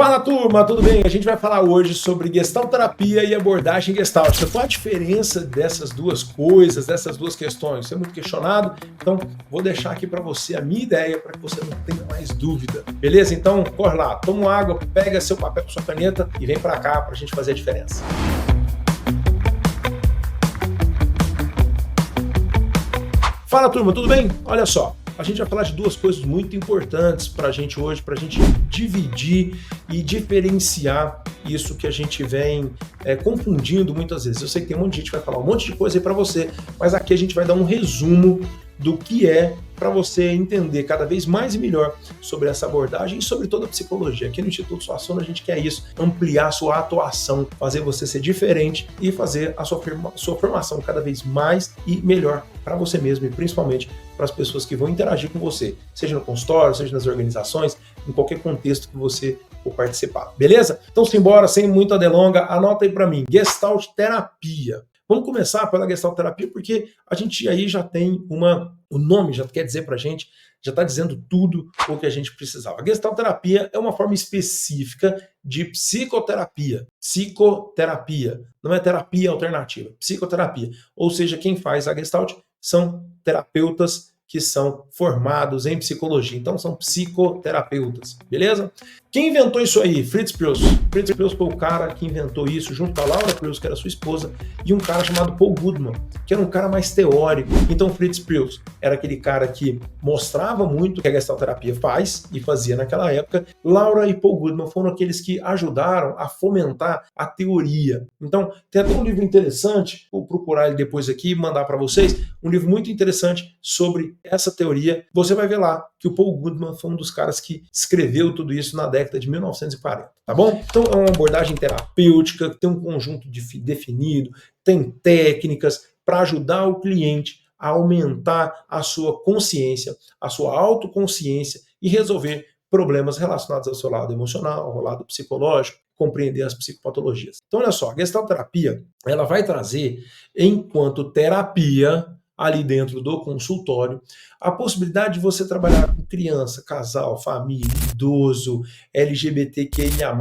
Fala turma, tudo bem? A gente vai falar hoje sobre gestalterapia e abordagem gestáltica. Qual a diferença dessas duas coisas, dessas duas questões? Isso é muito questionado, então vou deixar aqui para você a minha ideia para que você não tenha mais dúvida. Beleza? Então corre lá, toma uma água, pega seu papel com sua caneta e vem para cá para a gente fazer a diferença. Fala turma, tudo bem? Olha só. A gente vai falar de duas coisas muito importantes para a gente hoje, para a gente dividir e diferenciar isso que a gente vem confundindo muitas vezes. Eu sei que tem um monte de gente que vai falar um monte de coisa aí para você, mas aqui a gente vai dar um resumo do que é para você entender cada vez mais e melhor sobre essa abordagem e sobre toda a psicologia. Aqui no Instituto Suassuna a gente quer isso, ampliar a sua atuação, fazer você ser diferente e fazer a sua formação cada vez mais e melhor para você mesmo e principalmente para as pessoas que vão interagir com você, seja no consultório, seja nas organizações, em qualquer contexto que você for participar. Beleza? Então simbora, sem muita delonga, anota aí para mim, Gestalt terapia. Vamos começar pela gestalterapia porque a gente aí já tem o nome já quer dizer pra gente, já está dizendo tudo o que a gente precisava. A gestalterapia é uma forma específica de psicoterapia. Psicoterapia, não é terapia alternativa, psicoterapia. Ou seja, quem faz a gestalt são terapeutas que são formados em psicologia. Então são psicoterapeutas, beleza? Quem inventou isso aí? Fritz Perls. Fritz Perls foi o cara que inventou isso, junto com a Laura Perls, que era sua esposa, e um cara chamado Paul Goodman, que era um cara mais teórico. Então Fritz Perls era aquele cara que mostrava muito o que a gestalterapia faz e fazia naquela época. Laura e Paul Goodman foram aqueles que ajudaram a fomentar a teoria. Então tem até um livro interessante, vou procurar ele depois aqui e mandar para vocês, um livro muito interessante sobre essa teoria. Você vai ver lá que o Paul Goodman foi um dos caras que escreveu tudo isso na década de 1940, tá bom? Então é uma abordagem terapêutica, tem um conjunto definido, tem técnicas para ajudar o cliente a aumentar a sua consciência, a sua autoconsciência e resolver problemas relacionados ao seu lado emocional, ao lado psicológico, compreender as psicopatologias. Então olha só, a gestalterapia, ela vai trazer, enquanto terapia, ali dentro do consultório, a possibilidade de você trabalhar com criança, casal, família, idoso, LGBTQIA+,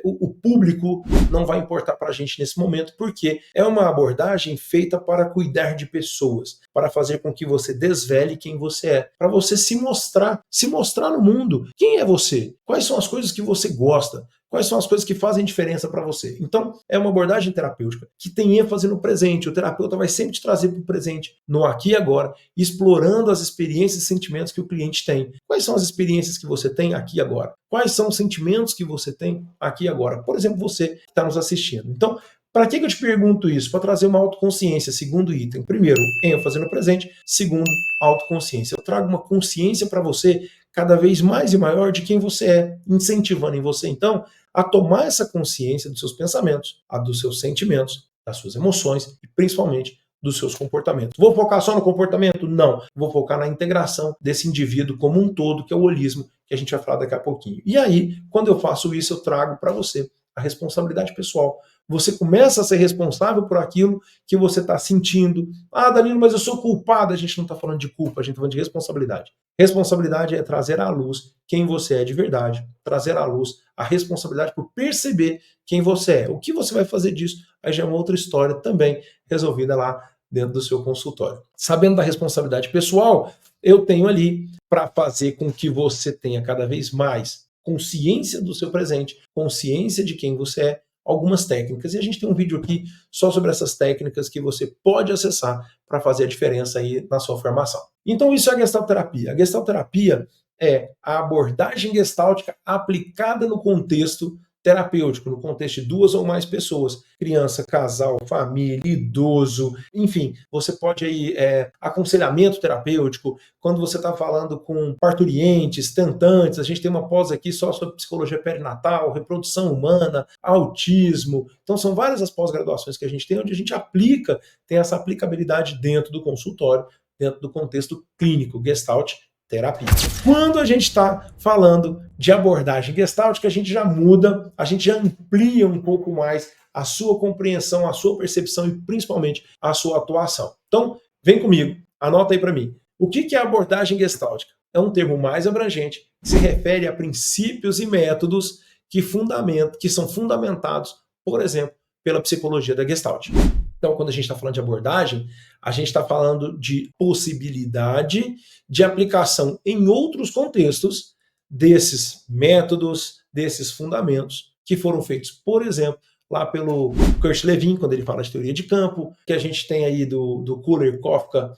o público não vai importar para a gente nesse momento, porque é uma abordagem feita para cuidar de pessoas, para fazer com que você desvele quem você é, para você se mostrar no mundo. Quem é você? Quais são as coisas que você gosta? Quais são as coisas que fazem diferença para você? Então, é uma abordagem terapêutica que tem ênfase no presente. O terapeuta vai sempre te trazer para o presente, no aqui e agora, explorando as experiências e sentimentos que o cliente tem. Quais são as experiências que você tem aqui e agora? Quais são os sentimentos que você tem aqui e agora? Por exemplo, você que está nos assistindo. Então, para que eu te pergunto isso? Para trazer uma autoconsciência, segundo item. Primeiro, ênfase no presente. Segundo, autoconsciência. Eu trago uma consciência para você cada vez mais e maior de quem você é, incentivando em você, então, a tomar essa consciência dos seus pensamentos, a dos seus sentimentos, das suas emoções e principalmente dos seus comportamentos. Vou focar só no comportamento? Não. Vou focar na integração desse indivíduo como um todo, que é o holismo, que a gente vai falar daqui a pouquinho. E aí, quando eu faço isso, eu trago para você a responsabilidade pessoal. Você começa a ser responsável por aquilo que você está sentindo. Ah, Danilo, mas eu sou culpado. A gente não está falando de culpa, a gente está falando de responsabilidade. Responsabilidade é trazer à luz quem você é de verdade, trazer à luz a responsabilidade por perceber quem você é. O que você vai fazer disso? Aí já é uma outra história também resolvida lá dentro do seu consultório. Sabendo da responsabilidade pessoal, eu tenho ali para fazer com que você tenha cada vez mais consciência do seu presente, consciência de quem você é, algumas técnicas. E a gente tem um vídeo aqui só sobre essas técnicas que você pode acessar para fazer a diferença aí na sua formação. Então isso é a gestalterapia. A gestalterapia é a abordagem gestáltica aplicada no contexto terapêutico, no contexto de duas ou mais pessoas, criança, casal, família, idoso, enfim, você pode aí, aconselhamento terapêutico, quando você está falando com parturientes, tentantes, a gente tem uma pós aqui só sobre psicologia perinatal, reprodução humana, autismo, então são várias as pós-graduações que a gente tem, onde a gente tem essa aplicabilidade dentro do consultório, dentro do contexto clínico, Gestalt terapia. Quando a gente está falando de abordagem gestáltica, a gente já muda, a gente já amplia um pouco mais a sua compreensão, a sua percepção e principalmente a sua atuação. Então, vem comigo, anota aí para mim. O que é abordagem gestáltica? É um termo mais abrangente que se refere a princípios e métodos que são fundamentados, por exemplo, pela psicologia da Gestalt. Então, quando a gente está falando de abordagem, a gente está falando de possibilidade de aplicação em outros contextos desses métodos, desses fundamentos que foram feitos, por exemplo, lá pelo Kurt Lewin, quando ele fala de teoria de campo, que a gente tem aí do Kohler, Kafka,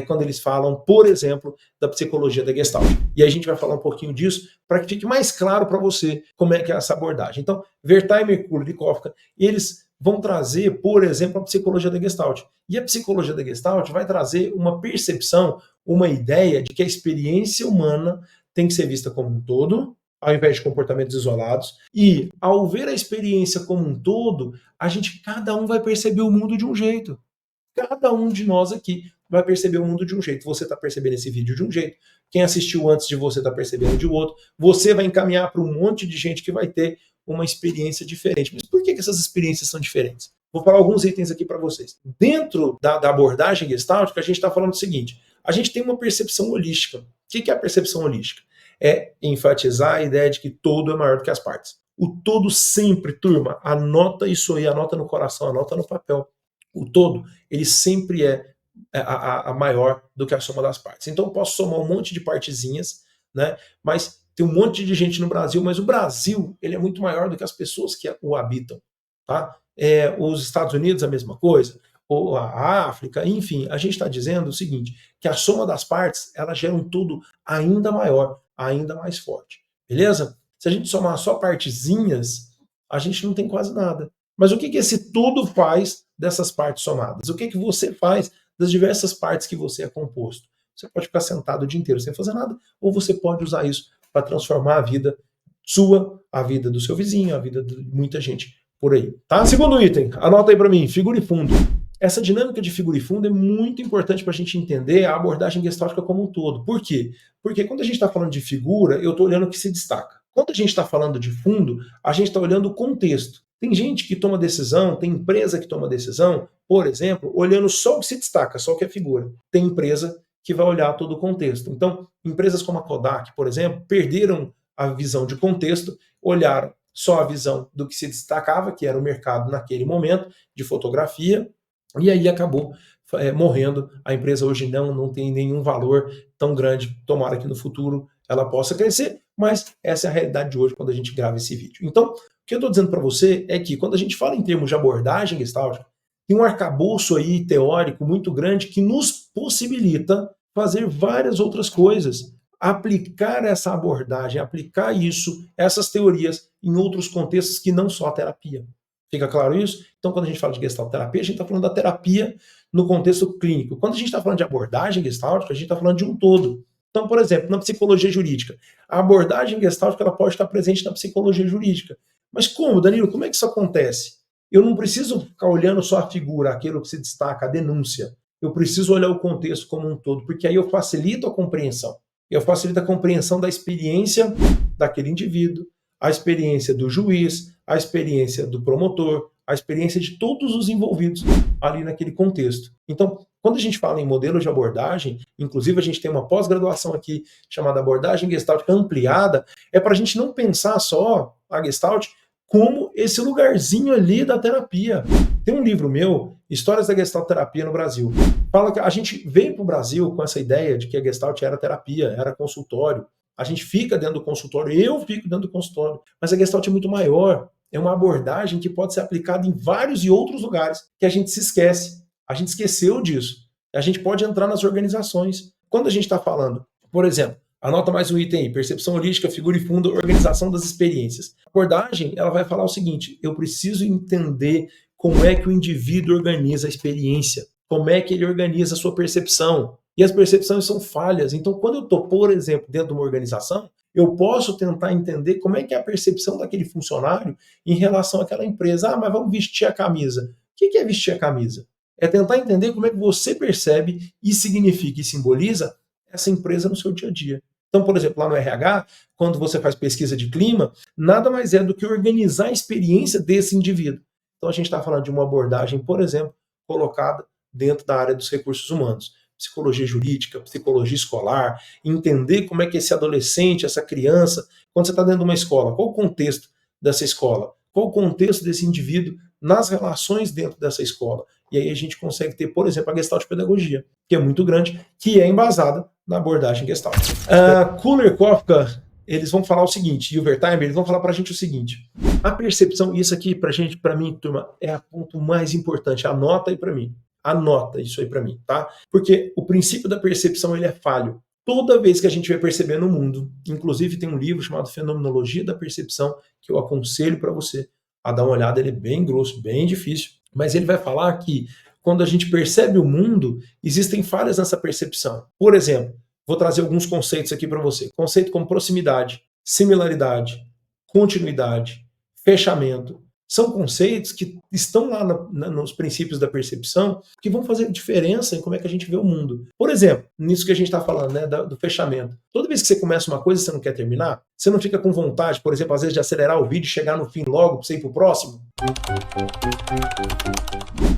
quando eles falam, por exemplo, da psicologia da Gestalt. E aí a gente vai falar um pouquinho disso para que fique mais claro para você como é que é essa abordagem. Então, Wertheimer, Kohler e Kafka, eles vão trazer, por exemplo, a psicologia da Gestalt. E a psicologia da Gestalt vai trazer uma percepção, uma ideia de que a experiência humana tem que ser vista como um todo, ao invés de comportamentos isolados. E, ao ver a experiência como um todo, cada um vai perceber o mundo de um jeito. Cada um de nós aqui vai perceber o mundo de um jeito. Você está percebendo esse vídeo de um jeito, quem assistiu antes de você está percebendo de outro, você vai encaminhar para um monte de gente que vai ter uma experiência diferente. Mas por que essas experiências são diferentes? Vou falar alguns itens aqui para vocês. Dentro da abordagem gestáltica, a gente está falando o seguinte, a gente tem uma percepção holística. O que é a percepção holística? É enfatizar a ideia de que todo é maior do que as partes. O todo sempre, turma, anota isso aí, anota no coração, anota no papel. O todo, ele sempre é a maior do que a soma das partes. Então eu posso somar um monte de partezinhas, né? Mas tem um monte de gente no Brasil, mas o Brasil ele é muito maior do que as pessoas que o habitam. Tá? Os Estados Unidos a mesma coisa, ou a África, enfim, a gente está dizendo o seguinte, que a soma das partes ela gera um todo ainda maior, ainda mais forte. Beleza? Se a gente somar só partezinhas, a gente não tem quase nada. Mas o que esse todo faz dessas partes somadas? O que você faz das diversas partes que você é composto? Você pode ficar sentado o dia inteiro sem fazer nada, ou você pode usar isso para transformar a vida sua, a vida do seu vizinho, a vida de muita gente por aí. Tá? Segundo item, anota aí para mim, figura e fundo. Essa dinâmica de figura e fundo é muito importante para a gente entender a abordagem gestáltica como um todo. Por quê? Porque quando a gente está falando de figura, eu estou olhando o que se destaca. Quando a gente está falando de fundo, a gente está olhando o contexto. Tem gente que toma decisão, tem empresa que toma decisão, por exemplo, olhando só o que se destaca, só o que é figura. Tem empresa que vai olhar todo o contexto. Então, empresas como a Kodak, por exemplo, perderam a visão de contexto, olharam só a visão do que se destacava, que era o mercado naquele momento, de fotografia, e aí acabou morrendo. A empresa hoje não tem nenhum valor tão grande, tomara que no futuro ela possa crescer, mas essa é a realidade de hoje quando a gente grava esse vídeo. Então, o que eu estou dizendo para você é que quando a gente fala em termos de abordagem gestáltica, tem um arcabouço aí teórico muito grande que nos possibilita fazer várias outras coisas, aplicar essa abordagem, aplicar isso, essas teorias em outros contextos que não só a terapia. Fica claro isso? Então, quando a gente fala de gestalterapia, a gente está falando da terapia no contexto clínico. Quando a gente está falando de abordagem gestáltica, a gente está falando de um todo. Então, por exemplo, na psicologia jurídica, a abordagem gestáltica ela pode estar presente na psicologia jurídica. Mas como, Danilo? Como é que isso acontece? Eu não preciso ficar olhando só a figura, aquilo que se destaca, a denúncia. Eu preciso olhar o contexto como um todo, porque aí eu facilito a compreensão. Eu facilito a compreensão da experiência daquele indivíduo, a experiência do juiz, a experiência do promotor, a experiência de todos os envolvidos ali naquele contexto. Então, quando a gente fala em modelos de abordagem, inclusive a gente tem uma pós-graduação aqui chamada abordagem gestáltica ampliada, é para a gente não pensar só a Gestalt como esse lugarzinho ali da terapia. Tem um livro meu, Histórias da Gestalt Terapia no Brasil. Fala que a gente veio para o Brasil com essa ideia de que a Gestalt era terapia, era consultório. A gente fica dentro do consultório, eu fico dentro do consultório. Mas a Gestalt é muito maior. É uma abordagem que pode ser aplicada em vários e outros lugares que a gente se esquece. A gente esqueceu disso. A gente pode entrar nas organizações. Quando a gente está falando, por exemplo, anota mais um item aí, percepção holística, figura e fundo, organização das experiências. A abordagem, ela vai falar o seguinte, eu preciso entender como é que o indivíduo organiza a experiência, como é que ele organiza a sua percepção. E as percepções são falhas. Então, quando eu estou, por exemplo, dentro de uma organização, eu posso tentar entender como é que é a percepção daquele funcionário em relação àquela empresa. Ah, mas vamos vestir a camisa. O que é vestir a camisa? É tentar entender como é que você percebe e significa e simboliza essa empresa no seu dia a dia. Então, por exemplo, lá no RH, quando você faz pesquisa de clima, nada mais é do que organizar a experiência desse indivíduo. Então, a gente está falando de uma abordagem, por exemplo, colocada dentro da área dos recursos humanos. Psicologia jurídica, psicologia escolar, entender como é que esse adolescente, essa criança, quando você está dentro de uma escola, qual o contexto dessa escola? Qual o contexto desse indivíduo nas relações dentro dessa escola? E aí a gente consegue ter, por exemplo, a Gestalt Pedagogia, que é muito grande, que é embasada na abordagem Gestalt. Kuller, Kofka, eles vão falar o seguinte, e o Wertheimer, eles vão falar para a gente o seguinte: a percepção, e isso aqui para mim, turma, é o ponto mais importante. Anota aí para mim. Anota isso aí para mim, tá? Porque o princípio da percepção, ele é falho. Toda vez que a gente vai percebendo o mundo, inclusive tem um livro chamado Fenomenologia da Percepção, que eu aconselho para você a dar uma olhada, ele é bem grosso, bem difícil, mas ele vai falar que quando a gente percebe o mundo, existem falhas nessa percepção. Por exemplo, vou trazer alguns conceitos aqui para você. Conceito como proximidade, similaridade, continuidade, fechamento. São conceitos que estão lá nos princípios da percepção que vão fazer diferença em como é que a gente vê o mundo. Por exemplo, nisso que a gente está falando, né, do fechamento. Toda vez que você começa uma coisa e você não quer terminar, você não fica com vontade, por exemplo, às vezes de acelerar o vídeo e chegar no fim logo para você ir para o próximo?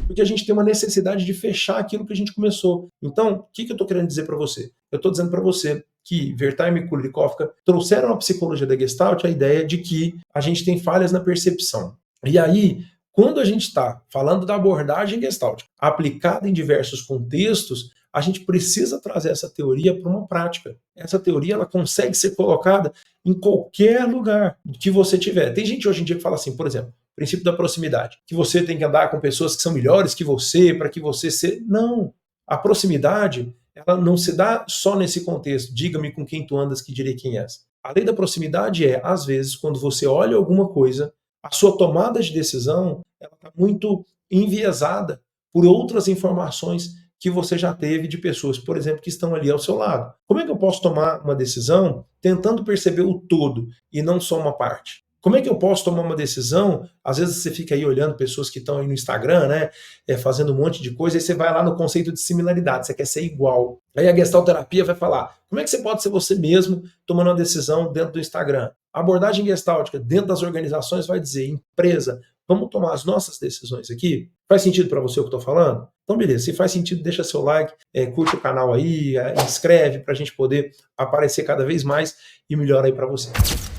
Porque a gente tem uma necessidade de fechar aquilo que a gente começou. Então, o que eu estou querendo dizer para você? Eu estou dizendo para você que Wertheimer e Kuller e Kofka trouxeram à psicologia da Gestalt a ideia de que a gente tem falhas na percepção. E aí, quando a gente está falando da abordagem Gestalt aplicada em diversos contextos, a gente precisa trazer essa teoria para uma prática. Essa teoria ela consegue ser colocada em qualquer lugar que você tiver. Tem gente hoje em dia que fala assim, por exemplo, princípio da proximidade, que você tem que andar com pessoas que são melhores que você, para que você seja... Não! A proximidade, ela não se dá só nesse contexto. Diga-me com quem tu andas que direi quem és. A lei da proximidade é, às vezes, quando você olha alguma coisa, a sua tomada de decisão está muito enviesada por outras informações que você já teve de pessoas, por exemplo, que estão ali ao seu lado. Como é que eu posso tomar uma decisão tentando perceber o todo e não só uma parte? Como é que eu posso tomar uma decisão? Às vezes você fica aí olhando pessoas que estão aí no Instagram, né, fazendo um monte de coisa, e você vai lá no conceito de similaridade, você quer ser igual. Aí a gestalterapia vai falar, como é que você pode ser você mesmo tomando uma decisão dentro do Instagram? A abordagem gestáltica dentro das organizações vai dizer, empresa, vamos tomar as nossas decisões aqui? Faz sentido para você o que eu estou falando? Então, beleza. Se faz sentido, deixa seu like, curte o canal aí, inscreve para a gente poder aparecer cada vez mais e melhor aí para você.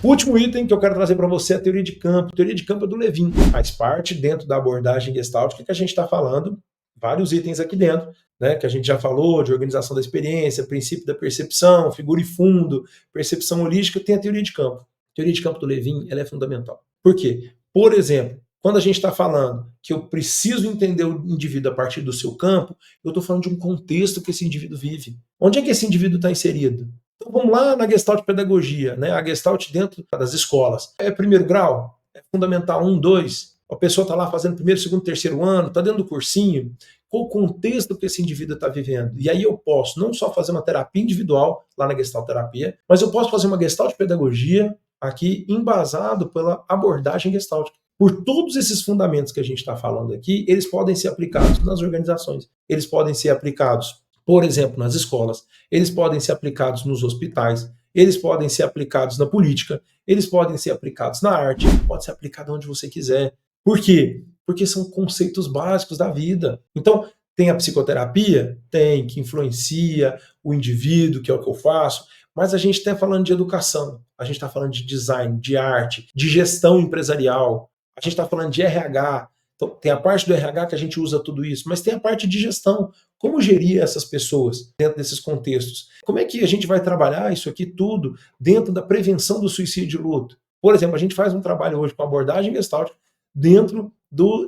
O último item que eu quero trazer para você é a teoria de campo. A teoria de campo é do Levin. Faz parte dentro da abordagem gestáltica que a gente está falando, vários itens aqui dentro, né, que a gente já falou, de organização da experiência, princípio da percepção, figura e fundo, percepção holística, tem a teoria de campo. A teoria de campo do Levin ela é fundamental. Por quê? Por exemplo, quando a gente está falando que eu preciso entender o indivíduo a partir do seu campo, eu estou falando de um contexto que esse indivíduo vive. Onde é que esse indivíduo está inserido? Então vamos lá na Gestalt Pedagogia, né? A Gestalt dentro das escolas. É primeiro grau? É fundamental 1, 2? A pessoa está lá fazendo primeiro, segundo, terceiro ano, está dentro do cursinho. Qual o contexto que esse indivíduo está vivendo? E aí eu posso não só fazer uma terapia individual lá na Gestalt Terapia, mas eu posso fazer uma Gestalt Pedagogia aqui embasado pela abordagem gestáltica. Por todos esses fundamentos que a gente está falando aqui, eles podem ser aplicados nas organizações, eles podem ser aplicados, por exemplo, nas escolas, eles podem ser aplicados nos hospitais, eles podem ser aplicados na política, eles podem ser aplicados na arte, pode ser aplicado onde você quiser. Por quê? Porque são conceitos básicos da vida. Então, tem a psicoterapia? Tem, que influencia o indivíduo, que é o que eu faço, mas a gente está falando de educação, a gente está falando de design, de arte, de gestão empresarial, a gente está falando de RH. Então, tem a parte do RH que a gente usa tudo isso, mas tem a parte de gestão. Como gerir essas pessoas dentro desses contextos? Como é que a gente vai trabalhar isso aqui tudo dentro da prevenção do suicídio e luto? Por exemplo, a gente faz um trabalho hoje com abordagem gestáltica dentro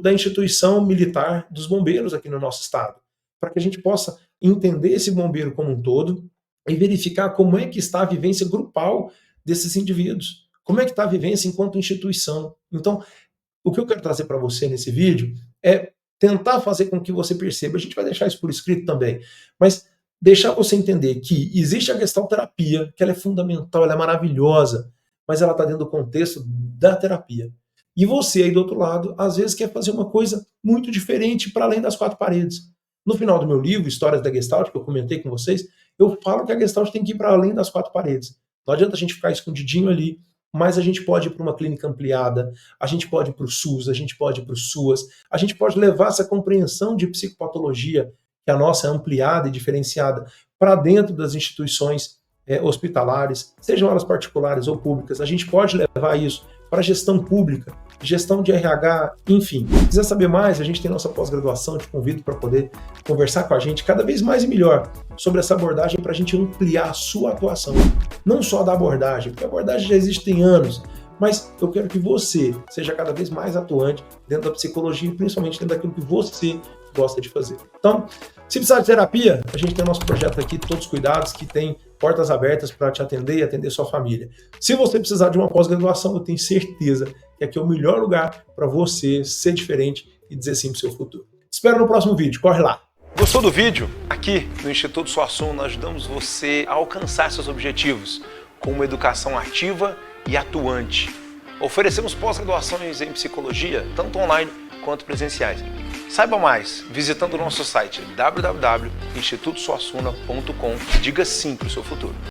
da instituição militar dos bombeiros aqui no nosso estado, para que a gente possa entender esse bombeiro como um todo e verificar como é que está a vivência grupal desses indivíduos. Como é que está a vivência enquanto instituição? Então, o que eu quero trazer para você nesse vídeo é tentar fazer com que você perceba, a gente vai deixar isso por escrito também, mas deixar você entender que existe a gestalterapia, que ela é fundamental, ela é maravilhosa, mas ela está dentro do contexto da terapia. E você aí do outro lado, às vezes quer fazer uma coisa muito diferente para além das quatro paredes. No final do meu livro, Histórias da Gestalt, que eu comentei com vocês, eu falo que a Gestalt tem que ir para além das quatro paredes. Não adianta a gente ficar escondidinho ali, mas a gente pode ir para uma clínica ampliada, a gente pode ir para o SUS, a gente pode ir para o SUAS, a gente pode levar essa compreensão de psicopatologia, que a nossa é ampliada e diferenciada, para dentro das instituições hospitalares, sejam elas particulares ou públicas. A gente pode levar isso para gestão pública, gestão de RH, enfim. Se quiser saber mais, a gente tem nossa pós-graduação, te convido para poder conversar com a gente cada vez mais e melhor sobre essa abordagem para a gente ampliar a sua atuação. Não só da abordagem, porque a abordagem já existe tem anos, mas eu quero que você seja cada vez mais atuante dentro da psicologia e principalmente dentro daquilo que você gosta de fazer. Então, se precisar de terapia, a gente tem o nosso projeto aqui, Todos Cuidados, que tem portas abertas para te atender e atender sua família. Se você precisar de uma pós-graduação, eu tenho certeza que aqui é o melhor lugar para você ser diferente e dizer sim para o seu futuro. Te espero no próximo vídeo, corre lá! Gostou do vídeo? Aqui no Instituto Suassuna nós ajudamos você a alcançar seus objetivos com uma educação ativa e atuante. Oferecemos pós-graduações em psicologia, tanto online quanto presenciais. Saiba mais visitando o nosso site www.institutosuassuna.com e diga sim para o seu futuro.